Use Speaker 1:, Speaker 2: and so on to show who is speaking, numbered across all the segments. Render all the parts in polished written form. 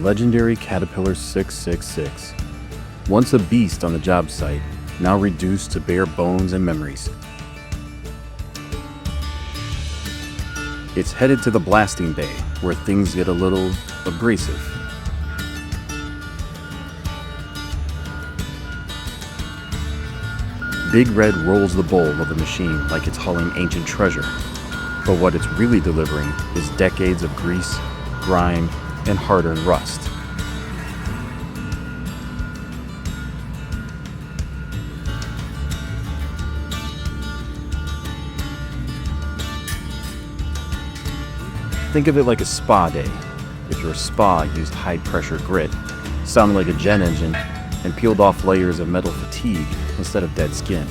Speaker 1: legendary Caterpillar 666. Once a beast on the job site, now reduced to bare bones and memories. It's headed to the blasting bay, where things get a little abrasive. Big Red rolls the bowl of the machine like it's hauling ancient treasure, but what it's really delivering is decades of grease, grime, and hard-earned rust. Think of it like a spa day. If your spa used high-pressure grit, sounded like a jet engine, and peeled off layers of metal fatigue instead of dead skin.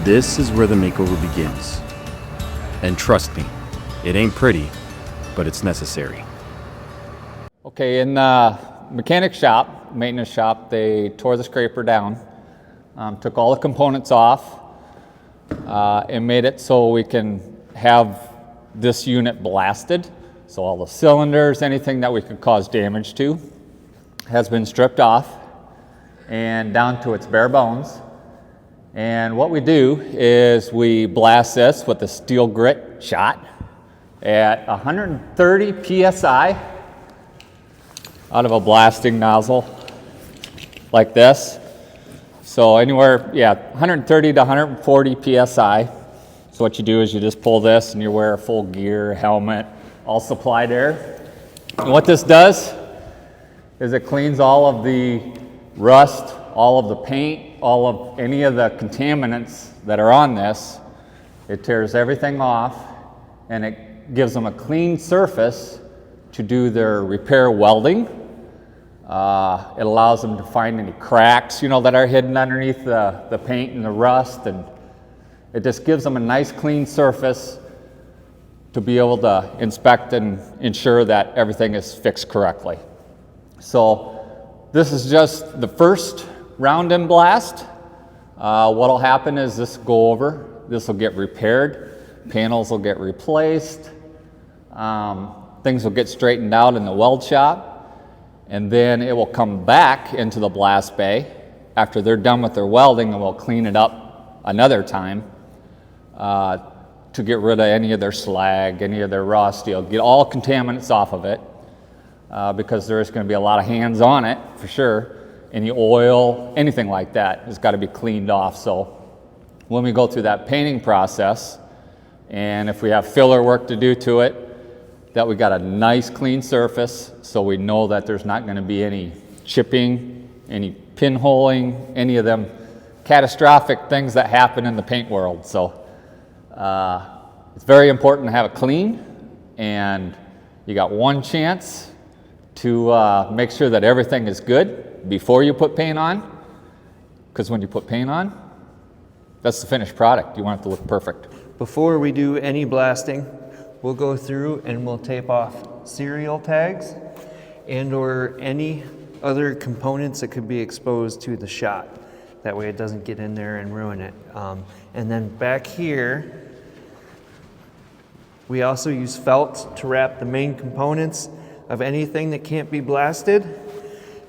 Speaker 1: This is where the makeover begins. And trust me, it ain't pretty, but it's necessary.
Speaker 2: Okay, in the mechanic shop, maintenance shop, they tore the scraper down, took all the components off, and made it so we can have this unit blasted. So all the cylinders, anything that we could cause damage to, has been stripped off and down to its bare bones. And what we do is we blast this with a steel grit shot at 130 psi out of a blasting nozzle like this. So anywhere, 130 to 140 psi. So what you do is you just pull this and you wear a full gear, helmet, all supplied air. And what this does is it cleans all of the rust, all of the paint, all of any of the contaminants that are on this. It tears everything off and it gives them a clean surface to do their repair welding. It allows them to find any cracks, that are hidden underneath the paint and the rust, and it just gives them a nice clean surface to be able to inspect and ensure that everything is fixed correctly. So this is just the first round and blast. What'll happen is this will go over, this will get repaired, panels will get replaced, things will get straightened out in the weld shop, and then it will come back into the blast bay after they're done with their welding, and we'll clean it up another time to get rid of any of their slag, any of their rust. You'll get all contaminants off of it because there's going to be a lot of hands on it for sure. Any oil, anything like that has got to be cleaned off. So when we go through that painting process, and if we have filler work to do to it, that we got a nice clean surface, so we know that there's not going to be any chipping, any pinholing, any of them catastrophic things that happen in the paint world. So it's very important to have it clean, and you got one chance to make sure that everything is good before you put paint on, because when you put paint on, that's the finished product. You want it to look perfect.
Speaker 3: Before we do any blasting, we'll go through and we'll tape off serial tags and or any other components that could be exposed to the shot. That way it doesn't get in there and ruin it. And then back here, we also use felt to wrap the main components of anything that can't be blasted,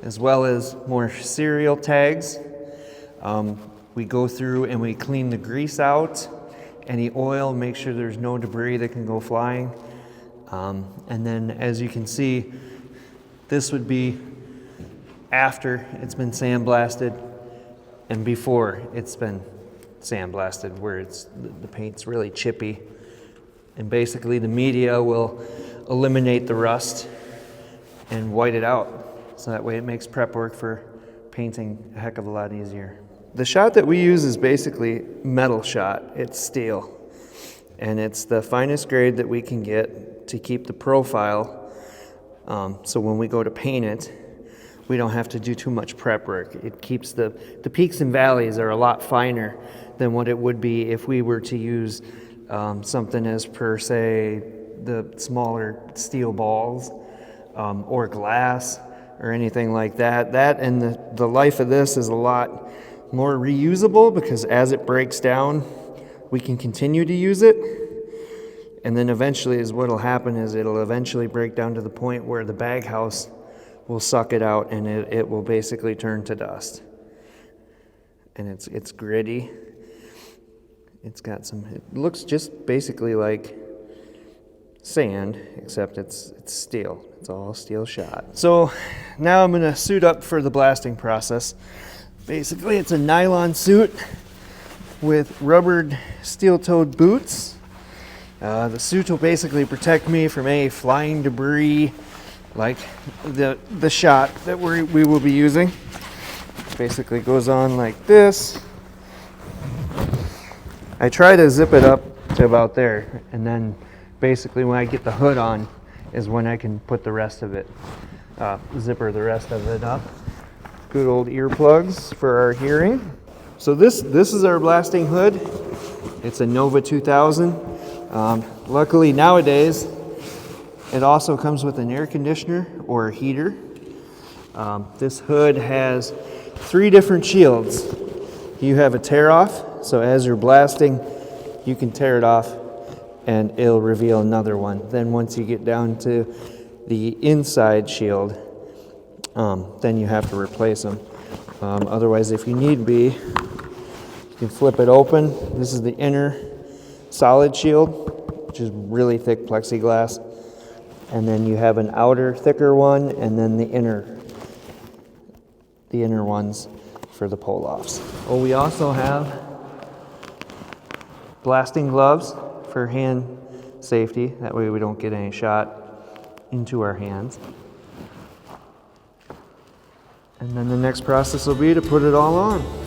Speaker 3: as well as more serial tags. We go through and we clean the grease out, any oil, make sure there's no debris that can go flying. And then as you can see, this would be after it's been sandblasted and before it's been sandblasted, where the paint's really chippy. And basically the media will eliminate the rust and white it out. So that way it makes prep work for painting a heck of a lot easier. The shot that we use is basically metal shot. It's steel. And it's the finest grade that we can get to keep the profile. So when we go to paint it, we don't have to do too much prep work. It keeps the peaks and valleys are a lot finer than what it would be if we were to use something as per se the smaller steel balls or glass or anything like that. That and the life of this is a lot more reusable, because as it breaks down, we can continue to use it. And then eventually is what'll happen is it'll eventually break down to the point where the bag house will suck it out, and it will basically turn to dust. And it's gritty. It looks just basically like sand, except it's steel. It's all steel shot. So now I'm gonna suit up for the blasting process. Basically, it's a nylon suit with rubbered steel-toed boots. The suit will basically protect me from any flying debris, like the shot that we will be using. Basically goes on like this. I try to zip it up to about there, and then basically when I get the hood on is when I can put the rest of it, zipper the rest of it up. Good old earplugs for our hearing. So this is our blasting hood. It's a Nova 2000. Luckily nowadays, it also comes with an air conditioner or a heater. This hood has 3 different shields. You have a tear off, so as you're blasting, you can tear it off and it'll reveal another one. Then once you get down to the inside shield, then you have to replace them. Otherwise, if you need be, you can flip it open. This is the inner solid shield, which is really thick plexiglass. And then you have an outer thicker one, and then the inner ones for the pull-offs. Oh, we also have blasting gloves for hand safety. That way we don't get any shot into our hands. And then the next process will be to put it all on.